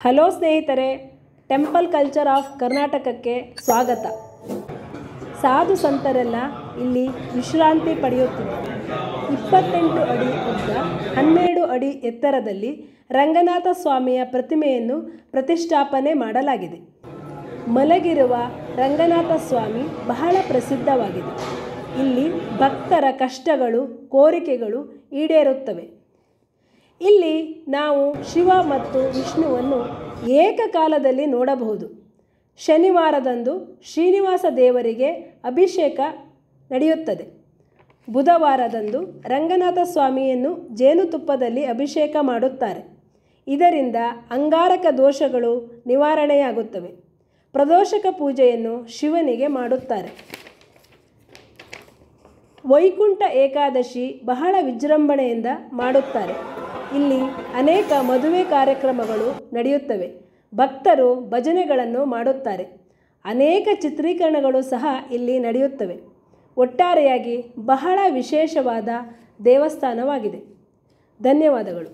Hello ಸ್ನೇಹಿತರೆ, temple culture of ಕರ್ನಾಟಕಕ್ಕೆ ಸ್ವಾಗತ. ಸಾಧು ಸಂತರೆಲ್ಲ ಇಲ್ಲಿ ವಿಶ್ರಾಂತಿ ಪಡೆಯುತ್ತಿದ್ದಾರೆ. 28 ಅಡಿ ಉದ್ದ, 12 ಅಡಿ ಎತ್ತರದಲ್ಲಿ ರಂಗನಾಥ ಸ್ವಾಮಿಯ ಪ್ರತಿಮೆಯನ್ನು ಪ್ರತಿಷ್ಠಾಪನೆ ಮಾಡಲಾಗಿದೆ. ಮಲಗಿರುವ ರಂಗನಾಥ ಸ್ವಾಮಿ ಬಹಳ ಪ್ರಸಿದ್ಧವಾಗಿದೆ. ಇಲ್ಲಿ ಭಕ್ತರ ಕಷ್ಟಗಳು, ಕೋರಿಕೆಗಳು ಈಡೇರುತ್ತವೆ. ಇಲ್ಲಿ ನಾವು ಶಿವ ಮತ್ತು ವಿಷ್ಣುವನ್ನು ಏಕಕಾಲದಲ್ಲಿ ನೋಡಬಹುದು. ಶನಿವಾರದಂದು ಶ್ರೀನಿವಾಸ ದೇವರಿಗೆ ಅಭಿಷೇಕ ನಡೆಯುತ್ತದೆ. ಬುಧವಾರದಂದು ರಂಗನಾಥ ಸ್ವಾಮಿಯನ್ನು ಜೇನುತುಪ್ಪದಲ್ಲಿ ಅಭಿಷೇಕ ಮಾಡುತ್ತಾರೆ. ಇದರಿಂದ ಅಂಗಾರಕ ದೋಷಗಳು ನಿವಾರಣೆಯಾಗುತ್ತವೆ. ಪ್ರದೋಷಕ ಪೂಜೆಯನ್ನು ಶಿವನಿಗೆ ಮಾಡುತ್ತಾರೆ. ವೈಕುಂಠ ಏಕಾದಶಿ ಬಹಳ ವಿಜೃಂಭಣೆಯಿಂದ ಮಾಡುತ್ತಾರೆ. ಇಲ್ಲಿ ಅನೇಕ ಮದುವೆ ಕಾರ್ಯಕ್ರಮಗಳು ನಡೆಯುತ್ತವೆ. ಭಕ್ತರು ಭಜನೆಗಳನ್ನು ಮಾಡುತ್ತಾರೆ. ಅನೇಕ ಚಿತ್ರೀಕರಣಗಳು ಸಹ ಇಲ್ಲಿ ನಡೆಯುತ್ತವೆ. ಒಟ್ಟಾರೆಯಾಗಿ ಬಹಳ ವಿಶೇಷವಾದ ದೇವಸ್ಥಾನವಾಗಿದೆ. ಧನ್ಯವಾದಗಳು.